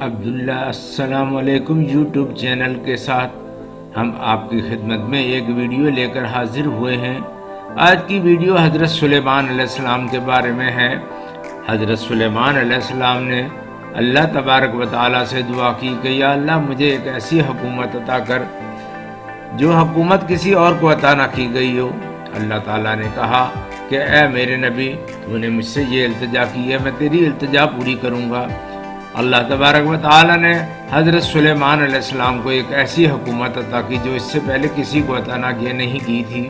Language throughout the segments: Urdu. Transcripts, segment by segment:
عبداللہ السلام علیکم یوٹیوب چینل کے ساتھ ہم آپ کی خدمت میں ایک ویڈیو لے کر حاضر ہوئے ہیں۔ آج کی ویڈیو حضرت سلیمان علیہ السلام کے بارے میں ہے۔ حضرت سلیمان علیہ السلام نے اللہ تبارک و تعالیٰ سے دعا کی کہ یا اللہ مجھے ایک ایسی حکومت عطا کر جو حکومت کسی اور کو عطا نہ کی گئی ہو۔ اللہ تعالیٰ نے کہا کہ اے میرے نبی تو نے مجھ سے یہ التجا کی ہے، میں تیری التجا پوری کروں گا۔ اللہ تبارک و تعالیٰ نے حضرت سلیمان علیہ السلام کو ایک ایسی حکومت عطا کی جو اس سے پہلے کسی کو عطا نہیں کی تھی۔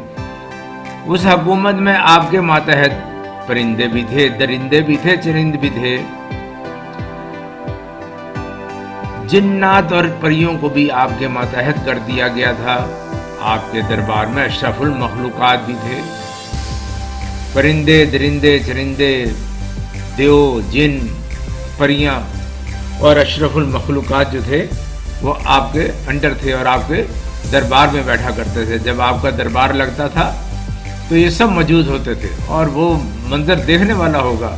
اس حکومت میں آپ کے ماتحت پرندے بھی تھے، درندے بھی تھے، چرند بھی تھے، جنات اور پریوں کو بھی آپ کے ماتحت کر دیا گیا تھا۔ آپ کے دربار میں اشرف المخلوقات بھی تھے، پرندے، درندے، چرندے، دیو، جن، پریاں اور اشرف المخلوقات جو تھے وہ آپ کے انڈر تھے اور آپ کے دربار میں بیٹھا کرتے تھے۔ جب آپ کا دربار لگتا تھا تو یہ سب موجود ہوتے تھے، اور وہ منظر دیکھنے والا ہوگا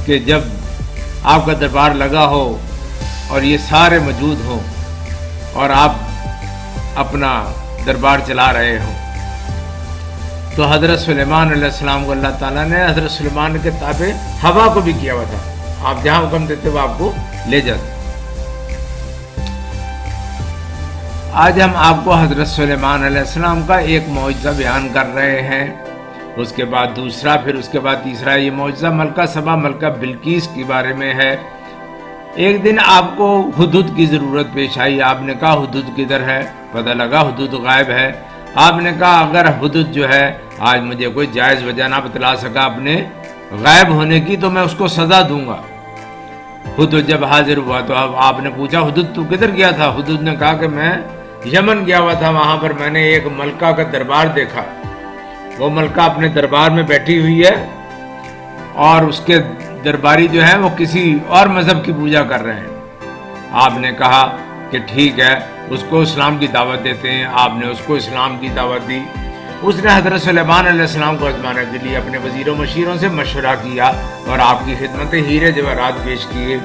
کہ جب آپ کا دربار لگا ہو اور یہ سارے موجود ہوں اور آپ اپنا دربار چلا رہے ہوں۔ تو حضرت سلیمان علیہ السلام کو اللہ تعالیٰ نے حضرت سلیمان کے تابع ہوا کو بھی کیا ہوا تھا، آپ جہاں حکم دیتے وہ آپ کو لے جاتے۔ آج ہم آپ کو حضرت سلیمان علیہ السلام کا ایک معجزہ بیان کر رہے ہیں، اس کے بعد دوسرا، پھر اس کے بعد تیسرا۔ یہ معجزہ ملکہ سبا، ملکہ بلقیس کے بارے میں ہے۔ ایک دن آپ کو حدود کی ضرورت پیش آئی، آپ نے کہا حدود کدھر ہے؟ پتہ لگا حدود غائب ہے۔ آپ نے کہا اگر حدود جو ہے آج مجھے کوئی جائز وجہ نہ بتلا سکا اپنے غائب ہونے کی تو میں اس کو سزا دوں گا۔ حدود جب حاضر ہوا تو اب آپ نے پوچھا حدود تو کدھر گیا تھا؟ حدود نے کہا کہ میں یمن گیا ہوا تھا، وہاں پر میں نے ایک ملکہ کا دربار دیکھا، وہ ملکہ اپنے دربار میں بیٹھی ہوئی ہے اور اس کے درباری جو ہیں وہ کسی اور مذہب کی پوجا کر رہے ہیں۔ آپ نے کہا کہ ٹھیک ہے اس کو اسلام کی دعوت دیتے ہیں۔ آپ نے اس کو اسلام کی دعوت دی۔ اس نے حضرت سلیمان علیہ السلام کو آزمانے کے لیے اپنے وزیروں مشیروں سے مشورہ کیا اور آپ کی خدمت ہیرے جواہرات پیش کیے۔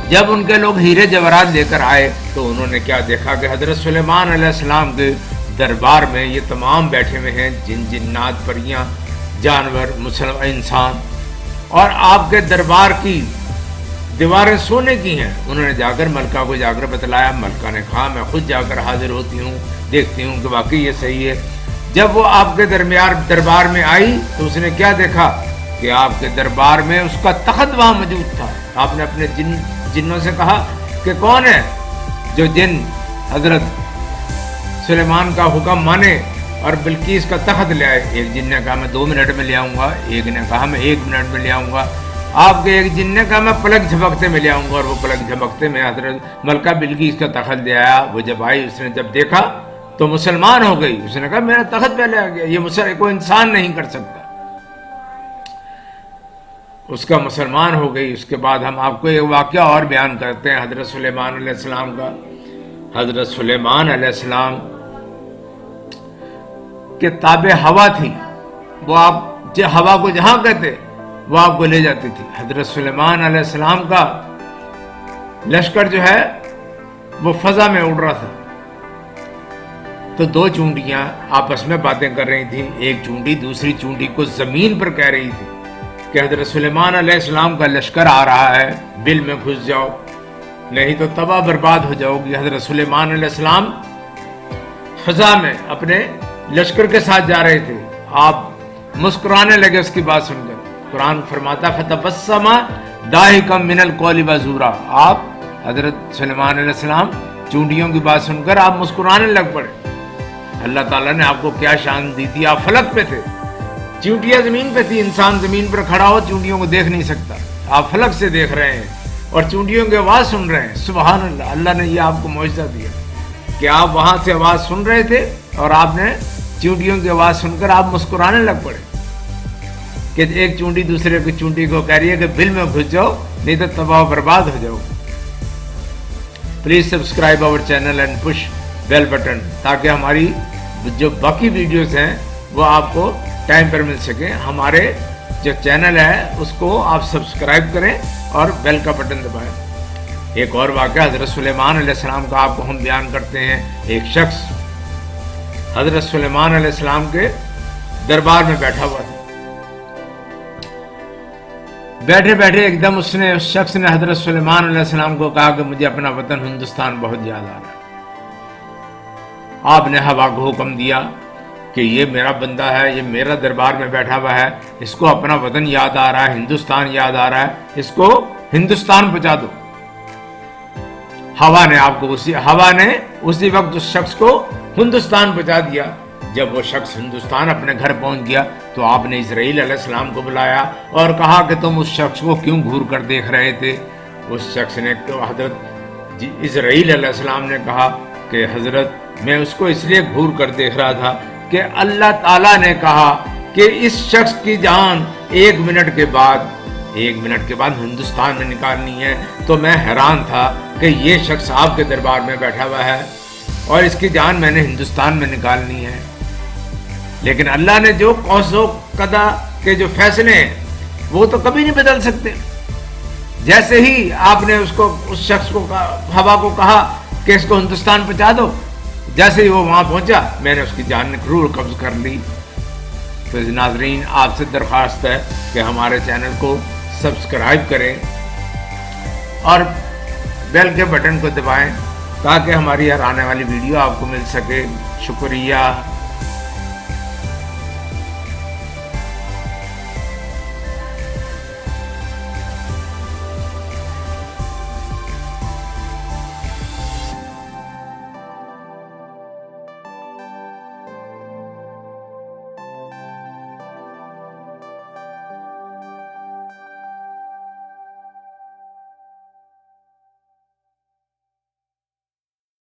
جب ان کے لوگ ہیرے جواہرات لے کر آئے تو انہوں نے کیا دیکھا کہ حضرت سلیمان علیہ السلام کے دربار میں یہ تمام بیٹھے ہوئے ہیں، جن، جنات، پریاں، جانور، انسان، اور آپ کے دربار کی دیواریں سونے کی ہیں۔ انہوں نے جا کر ملکہ کو جا کر بتلایا۔ ملکہ نے کہا میں خود جا کر حاضر ہوتی ہوں، دیکھتی ہوں کہ واقعی یہ صحیح ہے۔ جب وہ آپ کے دربار میں آئی تو اس نے کیا دیکھا کہ آپ کے دربار میں اس کا تخت وہاں موجود تھا۔ آپ نے اپنے جنوں سے کہا کہ کون ہے جو جن حضرت سلیمان کا حکم مانے اور بلقیس کا تخت لے آئے؟ ایک جن نے کہا میں 2 منٹ میں لے آؤں گا، ایک نے کہا میں 1 منٹ میں لے آؤں گا۔ آپ کے ایک جن نے کہا میں پلک جھپکتے میں لے آؤں گا، اور وہ پلک جھپکتے میں حضرت ملکہ بلقیس کا تخت لے آیا۔ وہ جب آئی اس نے جب دیکھا تو مسلمان ہو گئی۔ اس نے کہا میرا تخت پہلے آ گیا، یہ کوئی انسان نہیں کر سکتا۔ اس کا مسلمان ہو گئی۔ اس کے بعد ہم آپ کو ایک واقعہ اور بیان کرتے ہیں حضرت سلیمان علیہ السلام کا۔ حضرت سلیمان علیہ السلام کے تابع ہوا تھی، وہ آپ ہوا کو جہاں کہتے وہ آپ کو لے جاتی تھی۔ حضرت سلیمان علیہ السلام کا لشکر جو ہے وہ فضا میں اڑ رہا تھا، تو 2 چونٹیاں آپس میں باتیں کر رہی تھیں۔ ایک چونٹی دوسری چونٹی کو زمین پر کہہ رہی تھی کہ حضرت سلیمان علیہ السلام کا لشکر آ رہا ہے، بل میں گھس جاؤ نہیں تو تباہ برباد ہو جاؤ گی۔ حضرت سلیمان علیہ السلام فضا میں اپنے لشکر کے ساتھ جا رہے تھے۔ آپ مسکرانے لگے اس کی بات سن کر۔ قرآن فرماتا فتبسم ضاحکا من القول وزورا، آپ حضرت سلیمان علیہ السلام چونٹیوں کی بات سن کر آپ مسکرانے لگ پڑے۔ اللہ تعالیٰ نے آپ کو کیا شان دی تھی، آپ فلک پہ تھے، چونٹیاں زمین پہ تھی، انسان زمین پر کھڑا ہو چونٹیوں کو دیکھ نہیں سکتا، آپ فلک سے دیکھ رہے ہیں اور چونٹیوں کی آواز سن رہے ہیں۔ سبحان اللہ، اللہ نے یہ آپ کو معجزہ دیا کہ آپ وہاں سے آواز سن رہے تھے اور آپ نے چونٹیوں کی آواز سن کر آپ مسکرانے لگ پڑے کہ ایک چونٹی دوسرے کی چونٹی کو کہہ رہی ہے کہ بل میں گھس جاؤ نہیں تو تباہ و برباد ہو جاؤ۔ Please subscribe our channel and push bell button تاکہ ہماری جو باقی ویڈیوز ہیں وہ آپ کو ٹائم پر مل سکیں۔ ہمارے جو چینل ہے اس کو آپ سبسکرائب کریں اور بیل کا بٹن دبائیں۔ ایک اور واقعہ حضرت سلیمان علیہ السلام کا آپ کو ہم بیان کرتے ہیں. ایک شخص حضرت سلیمان علیہ السلام کے دربار میں بیٹھا ہوا تھا. بیٹھے بیٹھے ایک دم اس شخص نے حضرت سلیمان علیہ السلام کو کہا کہ مجھے اپنا وطن ہندوستان بہت یاد آ رہا ہے. آپ نے ہوا کو حکم دیا کہ یہ میرا بندہ ہے, یہ میرا دربار میں بیٹھا ہوا ہے, اس کو اپنا وطن یاد آ رہا ہے, ہندوستان یاد آ رہا ہے, اس کو ہندوستان پہنچا دو. ہوا نے اسی وقت اس شخص کو ہندوستان پہنچا دیا. جب وہ شخص ہندوستان اپنے گھر پہنچ گیا تو آپ نے اسرائیل علیہ السلام کو بلایا اور کہا کہ تم اس شخص کو کیوں گھور کر دیکھ رہے تھے؟ اس شخص نے تو حضرت اسرائیل علیہ السلام نے کہا کہ حضرت میں اس کو اس لیے گھور کر دیکھ رہا تھا کہ اللہ تعالیٰ نے کہا کہ اس شخص کی جان 1 منٹ کے بعد ہندوستان میں نکالنی ہے. تو میں حیران تھا کہ یہ شخص آپ کے دربار میں بیٹھا ہوا ہے اور اس کی جان میں نے ہندوستان میں نکالنی ہے. لیکن اللہ نے جو قوس و قدا کے جو فیصلے ہیں وہ تو کبھی نہیں بدل سکتے. جیسے ہی آپ نے اس شخص کو ہوا کو کہا کہ اس کو ہندوستان پہنچا دو, جیسے ہی وہ وہاں پہنچا میں نے اس کی جان روح قبض کر لی. تو ناظرین, آپ سے درخواست ہے کہ ہمارے چینل کو سبسکرائب کریں اور بیل کے بٹن کو دبائیں تاکہ ہماری ہر آنے والی ویڈیو آپ کو مل سکے. شکریہ.